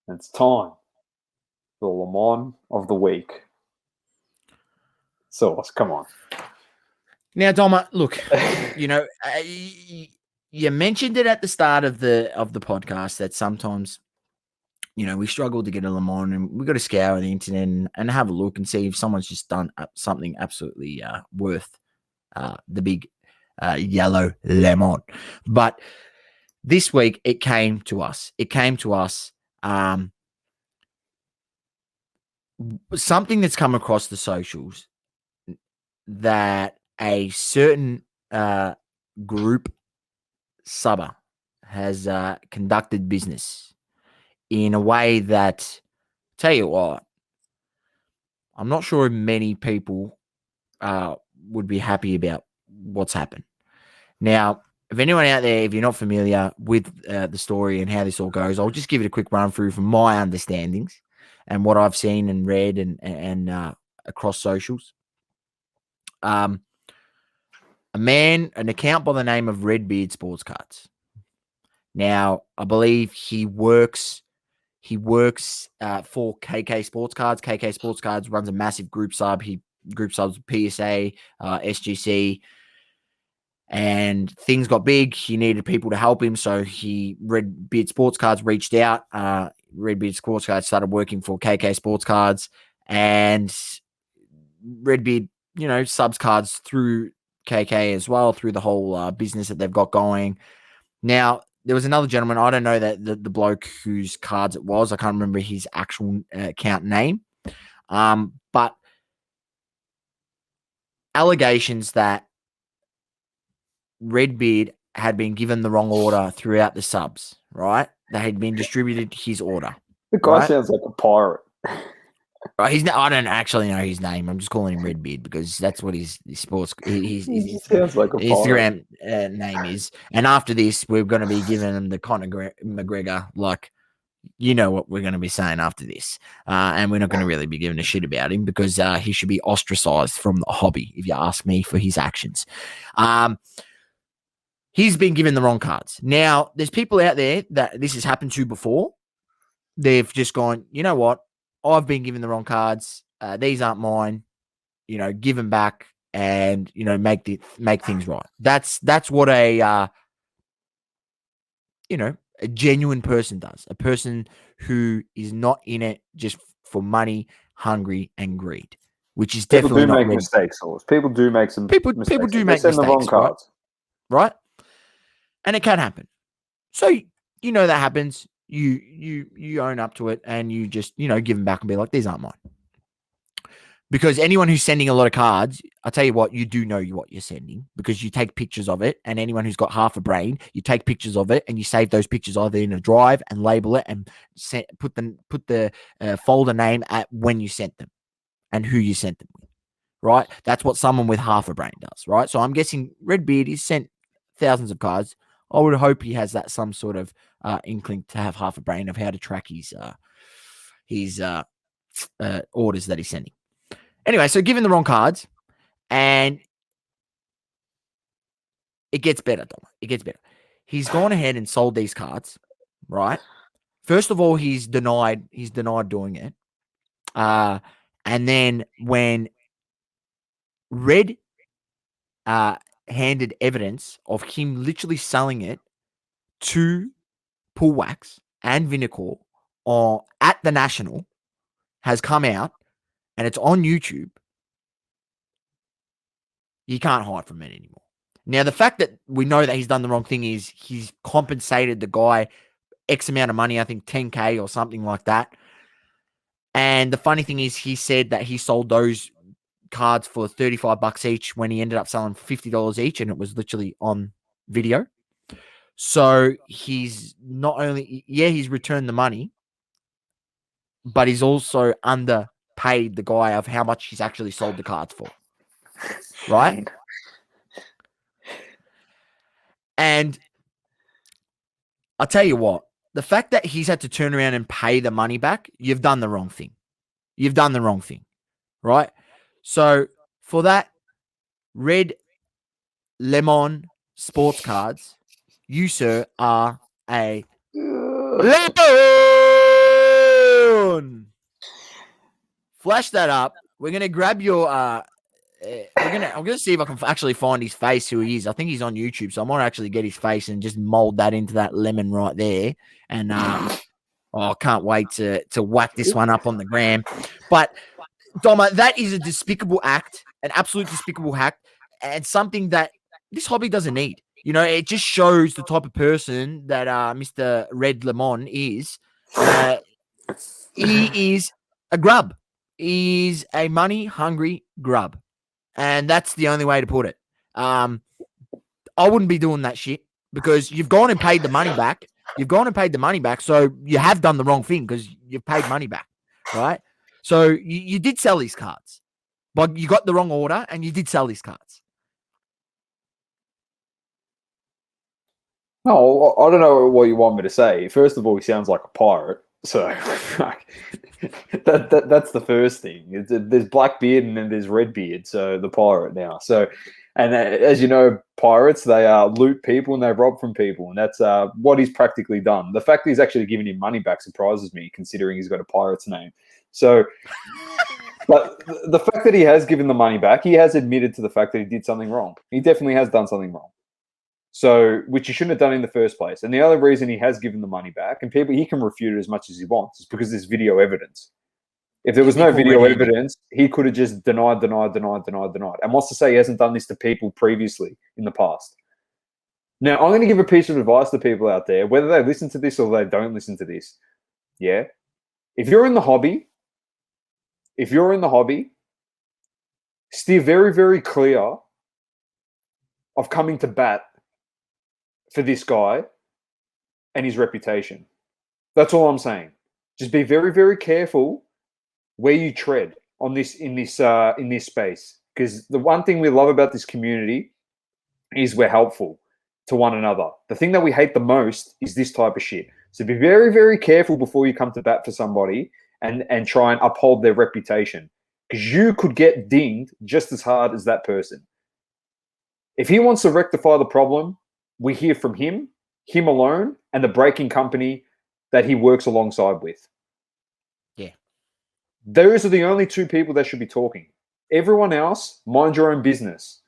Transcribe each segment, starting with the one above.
It's time for the Le Mans of the week. Sauce, come on. Now, Doma, look, you mentioned it at the start of the podcast that sometimes, we struggle to get a Le Mans, and we've got to scour the internet and have a look and see if someone's just done something absolutely worth the big yellow Le Mans. But this week, it came to us. Something that's come across the socials that a certain group subber has conducted business in a way that, tell you what, I'm not sure many people would be happy about what's happened. Now, if anyone out there, if you're not familiar with the story and how this all goes, I'll just give it a quick run through from my understandings and what I've seen and read and across socials. An account by the name of Readbeard Sportscards. Now, I believe he works for KK Sportscards. KK Sportscards runs a massive group sub. He group subs PSA, SGC, and things got big. He needed people to help him, so Readbeard Sportscards reached out. Readbeard Sportscards started working for KK Sportscards, and Readbeard, subs cards through KK as well, through the whole business that they've got going. Now, there was another gentleman. I don't know that the bloke whose cards it was. I can't remember his actual account name. But allegations that Readbeard had been given the wrong order throughout the subs, right? They had been distributed his order. The guy sounds like a pirate. Right, I don't actually know his name. I'm just calling him Readbeard because that's what his sports his sounds like a Instagram name is. And after this, we're going to be giving him the Conor McGregor, like, what we're going to be saying after this. And we're not going to really be giving a shit about him because he should be ostracized from the hobby, if you ask me, for his actions. He's been given the wrong cards. Now, there's people out there that this has happened to before. They've just gone, you know what? I've been given the wrong cards. These aren't mine. Give them back and, make things right. That's what a genuine person does. A person who is not in it just for money, hungry, and greed, which is definitely people do not make mistakes. People do make some mistakes. People do make mistakes, the wrong cards, right? And it can happen. So that happens. You own up to it and you just, give them back and be like, these aren't mine. Because anyone who's sending a lot of cards, I'll tell you what, you do know what you're sending because you take pictures of it. And anyone who's got half a brain, you take pictures of it and you save those pictures either in a drive and label it and put the folder name at when you sent them and who you sent them with, right? That's what someone with half a brain does, right? So I'm guessing Readbeard is sent thousands of cards. I would hope he has that some sort of inkling to have half a brain of how to track his orders that he's sending. Anyway, so given the wrong cards, and it gets better, Dom. It gets better. He's gone ahead and sold these cards, right? First of all, he's denied doing it. And then when Red handed evidence of him literally selling it to Pool Wax and Vinicor at the National has come out, and it's on YouTube, you can't hide from it anymore. Now, the fact that we know that he's done the wrong thing is he's compensated the guy X amount of money, I think $10,000 or something like that. And the funny thing is he said that he sold those cards for $35 each when he ended up selling $50 each, and it was literally on video. So he's not only, he's returned the money, but he's also underpaid the guy of how much he's actually sold the cards for. Right? And I'll tell you what, the fact that he's had to turn around and pay the money back, you've done the wrong thing. You've done the wrong thing. Right? So for that, Red Lemon Sports Cards, you, sir, are a legend. Flash that up. We're gonna grab your. I'm gonna see if I can actually find his face, who he is. I think he's on YouTube, so I might actually get his face and just mold that into that lemon right there. And I can't wait to whack this one up on the gram. But Doma, that is a despicable act, an absolute despicable act, and something that this hobby doesn't need. It just shows the type of person that Mr. Red Lemon is. He is a grub. He's a money-hungry grub. And that's the only way to put it. I wouldn't be doing that shit because you've gone and paid the money back. So you have done the wrong thing because you've paid money back, right? So you did sell these cards, but you got the wrong order and you did sell these cards. No, I don't know what you want me to say. First of all, he sounds like a pirate. So that's the first thing. There's Blackbeard and then there's Redbeard, so the pirate now. So, and as you know, pirates, they loot people and they rob from people, and that's what he's practically done. The fact that he's actually giving him money back surprises me, considering he's got a pirate's name. So, but the fact that he has given the money back, he has admitted to the fact that he did something wrong. He definitely has done something wrong. So, which he shouldn't have done in the first place. And the other reason he has given the money back, and he can refute it as much as he wants, is because there's video evidence. If there was no video evidence, he could have just denied. And wants to say he hasn't done this to people previously in the past. Now, I'm going to give a piece of advice to people out there, whether they listen to this or they don't listen to this. Yeah? If you're in the hobby, steer very, very clear of coming to bat for this guy and his reputation. That's all I'm saying. Just be very, very careful where you tread on this in this space. Because the one thing we love about this community is we're helpful to one another. The thing that we hate the most is this type of shit. So be very, very careful before you come to bat for somebody and try and uphold their reputation. Because you could get dinged just as hard as that person. If he wants to rectify the problem, we hear from him alone, and the breaking company that he works alongside with. Yeah. Those are the only two people that should be talking. Everyone else, mind your own business,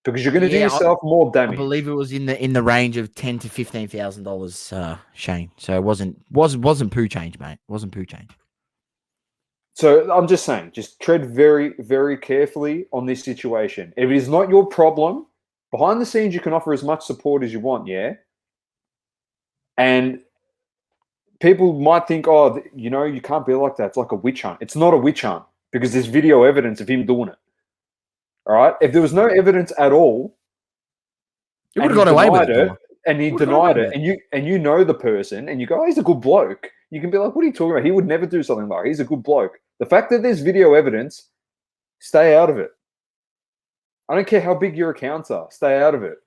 because you're going to do yourself more damage. I believe it was in the range of $10,000 to $15,000, Shane. So it wasn't poo change, mate. It wasn't poo change. So I'm just saying, just tread very, very carefully on this situation. If it is not your problem, behind the scenes, you can offer as much support as you want, yeah? And people might think, oh, you can't be like that. It's like a witch hunt. It's not a witch hunt because there's video evidence of him doing it. All right? If there was no evidence at all, you would have got away with it. And he denied it, and you know the person, and you go, oh, he's a good bloke. You can be like, what are you talking about? He would never do something like that. He's a good bloke. The fact that there's video evidence, stay out of it. I don't care how big your accounts are. Stay out of it.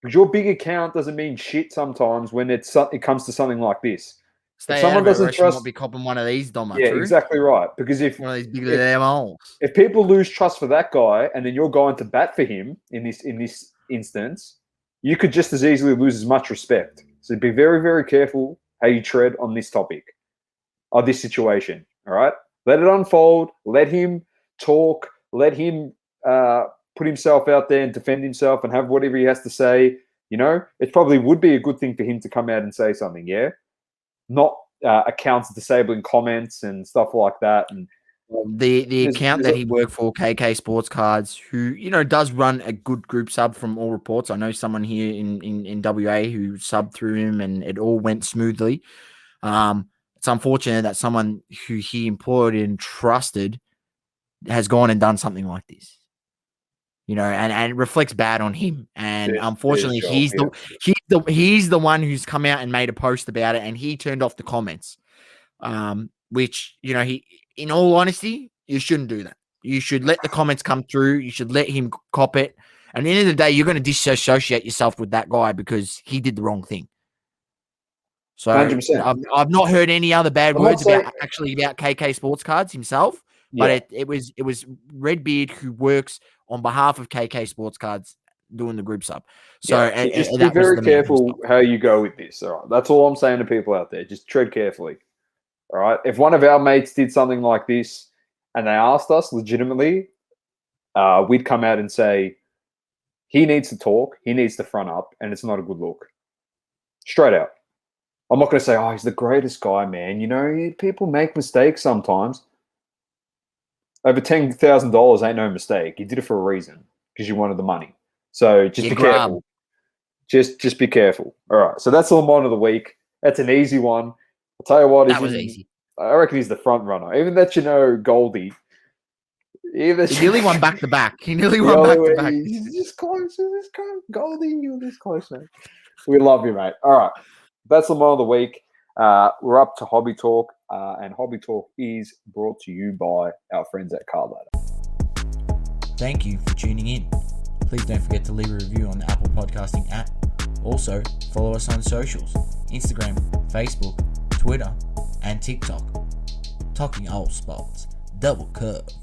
Because your big account doesn't mean shit sometimes when it comes to something like this. Stay out of it, or else you might be copping one of these, Dom. Yeah, exactly right. Because one of these big animals. If people lose trust for that guy, and then you're going to bat for him in this instance, you could just as easily lose as much respect. So be very, very careful how you tread on this topic, or this situation. All right, let it unfold. Let him talk. Let him put himself out there and defend himself and have whatever he has to say. It probably would be a good thing for him to come out and say something. Yeah, not accounts disabling comments and stuff like that. And the account that he worked for, KK Sportscards, who does run a good group sub from all reports. I know someone here in WA who subbed through him, and it all went smoothly. It's unfortunate that someone who he employed and trusted has gone and done something like this. And it reflects bad on him. And unfortunately, he's the one who's come out and made a post about it, and he turned off the comments. Which he, in all honesty, you shouldn't do that. You should let the comments come through. You should let him cop it. And at the end of the day, you're going to disassociate yourself with that guy because he did the wrong thing. So 100%. I've not heard any other bad words about KK Sportscards himself. Yeah. But it was Redbeard who works on behalf of KK Sportscards doing the group sub. So just be very careful how you go with this. All right, that's all I'm saying to people out there. Just tread carefully. All right. If one of our mates did something like this and they asked us legitimately, we'd come out and say, he needs to talk, he needs to front up, and it's not a good look. Straight out. I'm not going to say, oh, he's the greatest guy, man. You know, people make mistakes sometimes. Over $10,000 ain't no mistake. You did it for a reason because you wanted the money. So just be careful. Just be careful. All right. So that's the Lamont of the week. That's an easy one. I'll tell you what. That was easy. I reckon he's the front runner. Even that, Goldie. He nearly won back to back. He's just close. Goldie, you're this close, man. We love you, mate. All right. That's Lamont of the week. We're up to Hobby Talk, and Hobby Talk is brought to you by our friends at Card Ladder. Thank you for tuning in. Please don't forget to leave a review on the Apple Podcasting app. Also, follow us on socials, Instagram, Facebook, Twitter, and TikTok. Talking all sports, double coverage.